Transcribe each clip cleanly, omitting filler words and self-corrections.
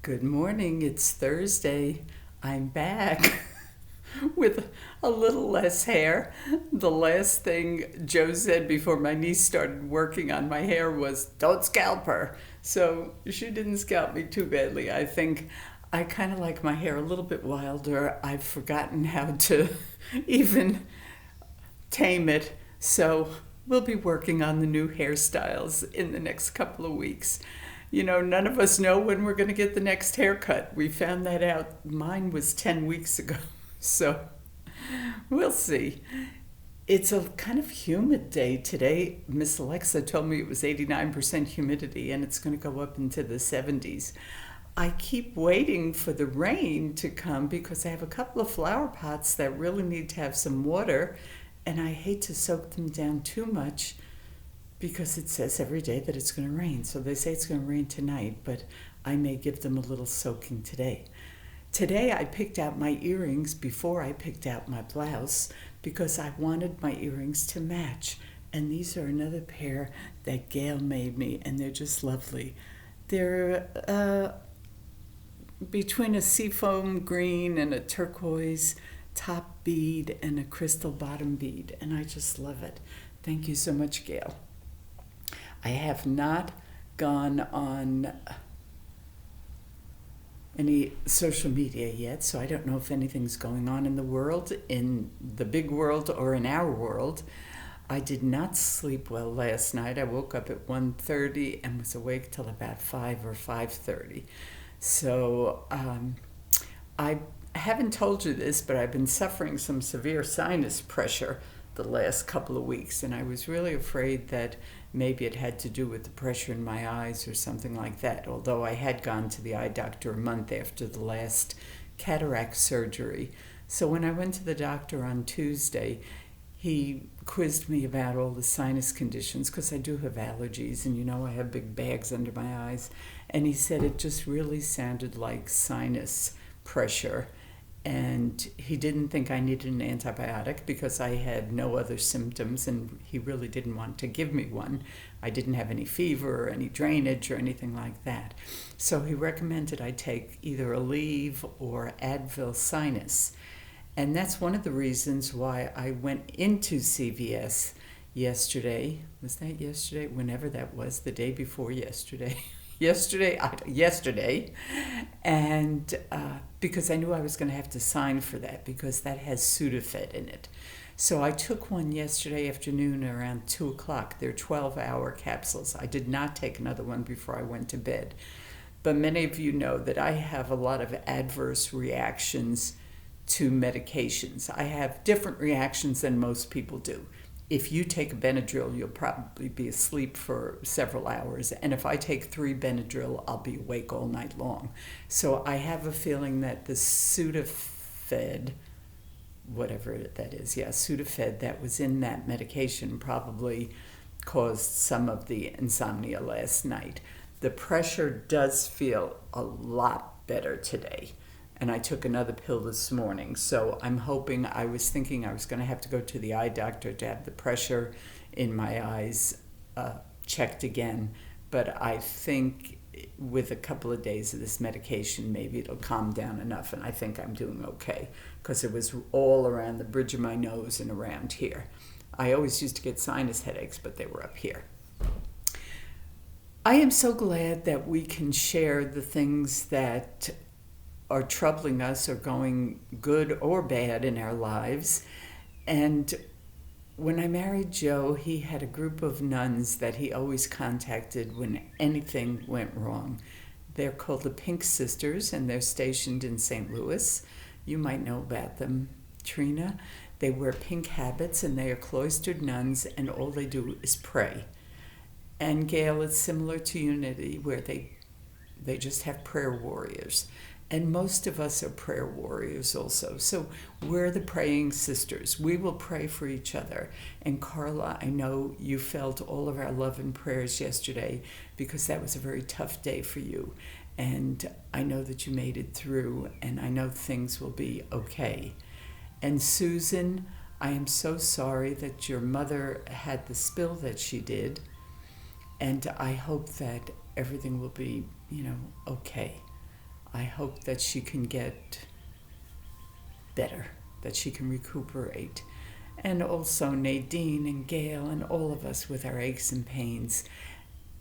Good morning. It's Thursday. I'm back with a little less hair. The last thing Joe said before my niece started working on my hair was, "Don't scalp her." So she didn't scalp me too badly. I think I kind of like my hair a little bit wilder. I've forgotten how to even tame it. So we'll be working on the new hairstyles in the next couple of weeks. None of us know when we're going to get the next haircut. We found that out. Mine was 10 weeks ago. So we'll see. It's a kind of humid day today. Miss Alexa told me it was 89% humidity and it's going to go up into the 70s. I keep waiting for the rain to come because I have a couple of flower pots that really need to have some water, and I hate to soak them down too much because it says every day that it's going to rain. So they say it's going to rain tonight, but I may give them a little soaking today. Today I picked out my earrings before I picked out my blouse because I wanted my earrings to match. And these are another pair that Gail made me, and they're just lovely. They're between a seafoam green and a turquoise top bead and a crystal bottom bead, and I just love it. Thank you so much, Gail. I have not gone on any social media yet, so I don't know if anything's going on in the world, in the big world or in our world. I did not sleep well last night. I woke up at 1:30 and was awake till about 5 or 5:30. So I haven't told you this, but I've been suffering some severe sinus pressure the last couple of weeks, and I was really afraid that maybe it had to do with the pressure in my eyes or something like that, although I had gone to the eye doctor a month after the last cataract surgery. So when I went to the doctor on Tuesday, he quizzed me about all the sinus conditions because I do have allergies, and I have big bags under my eyes, and he said it just really sounded like sinus pressure. And he didn't think I needed an antibiotic because I had no other symptoms, and he really didn't want to give me one. I didn't have any fever or any drainage or anything like that. So he recommended I take either Aleve or Advil Sinus. And that's one of the reasons why I went into CVS yesterday. Was that yesterday? Whenever that was, the day before yesterday. yesterday, and because I knew I was going to have to sign for that because that has Sudafed in it. So I took one yesterday afternoon around 2 o'clock. They're 12-hour capsules. I did not take another one before I went to bed. But many of you know that I have a lot of adverse reactions to medications. I have different reactions than most people do. If you take Benadryl, you'll probably be asleep for several hours. And if I take 3 Benadryl, I'll be awake all night long. So I have a feeling that the Sudafed, whatever that is, Sudafed that was in that medication probably caused some of the insomnia last night. The pressure does feel a lot better today. And I took another pill this morning. So I was thinking I was going to have to go to the eye doctor to have the pressure in my eyes checked again. But I think with a couple of days of this medication, maybe it'll calm down enough. And I think I'm doing okay because it was all around the bridge of my nose and around here. I always used to get sinus headaches, but they were up here. I am so glad that we can share the things that are troubling us or going good or bad in our lives. And when I married Joe, he had a group of nuns that he always contacted when anything went wrong. They're called the Pink Sisters, and they're stationed in St. Louis. You might know about them, Trina. They wear pink habits, and they are cloistered nuns, and all they do is pray. And Gail, it's similar to Unity, where they just have prayer warriors. And most of us are prayer warriors also. So we're the praying sisters. We will pray for each other. And Carla, I know you felt all of our love and prayers yesterday because that was a very tough day for you. And I know that you made it through, and I know things will be okay. And Susan, I am so sorry that your mother had the spill that she did. And I hope that everything will be, okay. I hope that she can get better, that she can recuperate. And also Nadine and Gail and all of us with our aches and pains.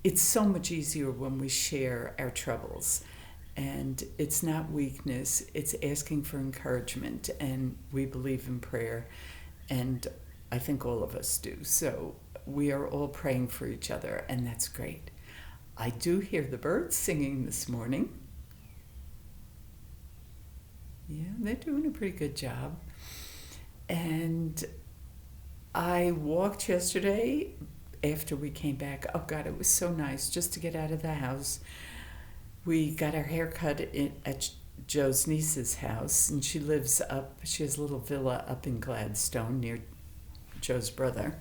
It's so much easier when we share our troubles. And it's not weakness, it's asking for encouragement. And we believe in prayer. And I think all of us do. So we are all praying for each other, and that's great. I do hear the birds singing this morning. Yeah, they're doing a pretty good job. And I walked yesterday after we came back. Oh God, it was so nice just to get out of the house. We got our hair cut at Joe's niece's house, and she lives up, she has a little villa up in Gladstone near Joe's brother.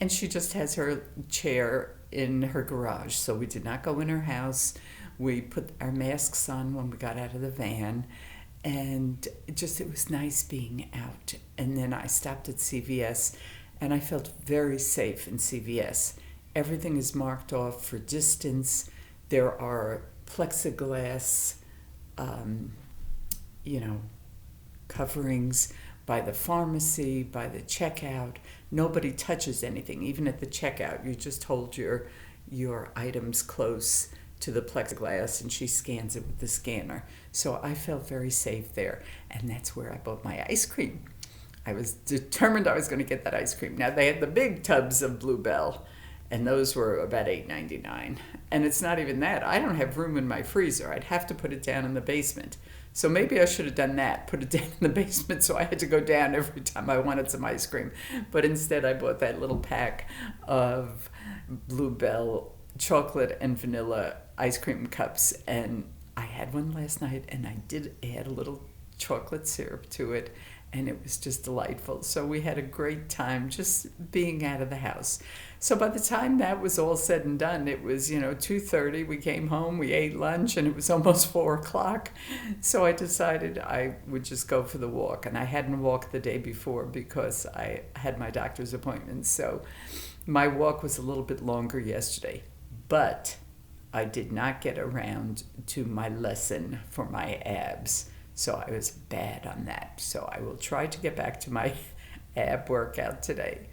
And she just has her chair in her garage, so we did not go in her house. We put our masks on when we got out of the van, and it was nice being out. And then I stopped at CVS, and I felt very safe in CVS. Everything is marked off for distance. There are plexiglass, coverings by the pharmacy, by the checkout. Nobody touches anything. Even at the checkout, you just hold your items close to the plexiglass, and she scans it with the scanner. So I felt very safe there, and that's where I bought my ice cream. I was determined I was going to get that ice cream. Now, they had the big tubs of Bluebell, and those were about $8.99. And it's not even that. I don't have room in my freezer. I'd have to put it down in the basement. So maybe I should have done that, put it down in the basement, so I had to go down every time I wanted some ice cream. But instead, I bought that little pack of Bluebell chocolate and vanilla ice cream cups. And I had one last night, and I did add a little chocolate syrup to it, and it was just delightful. So we had a great time just being out of the house. So by the time that was all said and done, it was, 2:30. We came home, we ate lunch, and it was almost 4 o'clock. So I decided I would just go for the walk. And I hadn't walked the day before because I had my doctor's appointment. So my walk was a little bit longer yesterday. But I did not get around to my lesson for my abs. So I was bad on that. So I will try to get back to my ab workout today.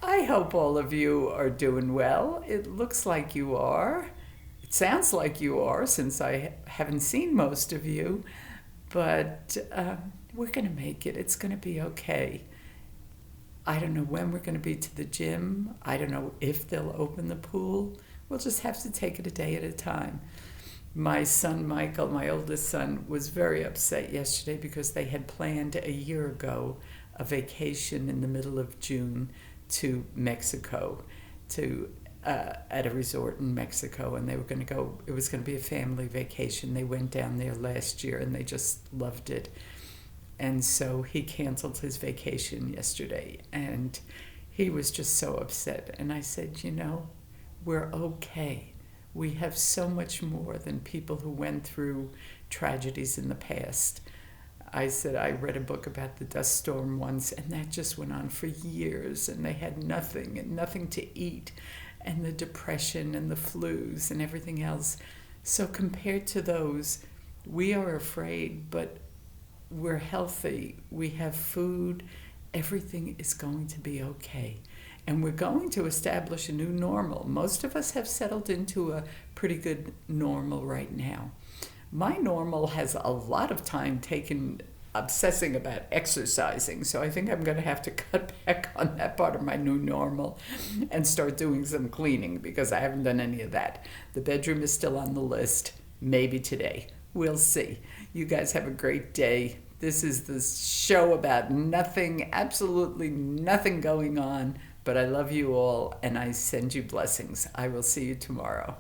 I hope all of you are doing well. It looks like you are. It sounds like you are, since I haven't seen most of you. But we're going to make it. It's going to be okay. I don't know when we're going to be to the gym. I don't know if they'll open the pool. We'll just have to take it a day at a time. My son, Michael, my oldest son, was very upset yesterday because they had planned a year ago a vacation in the middle of June to Mexico, at a resort in Mexico, and they were going to go. It was going to be a family vacation. They went down there last year, and they just loved it. And so he canceled his vacation yesterday, and he was just so upset. And I said, we're okay. We have so much more than people who went through tragedies in the past. I said, I read a book about the dust storm once, and that just went on for years, and they had nothing and nothing to eat, and the depression and the flus and everything else. So compared to those, we are afraid, but we're healthy. We have food. Everything is going to be okay. And we're going to establish a new normal. Most of us have settled into a pretty good normal right now. My normal has a lot of time taken obsessing about exercising, so I think I'm going to have to cut back on that part of my new normal and start doing some cleaning, because I haven't done any of that. The bedroom is still on the list, maybe today. We'll see. You guys have a great day. This is the show about nothing, absolutely nothing going on, but I love you all, and I send you blessings. I will see you tomorrow.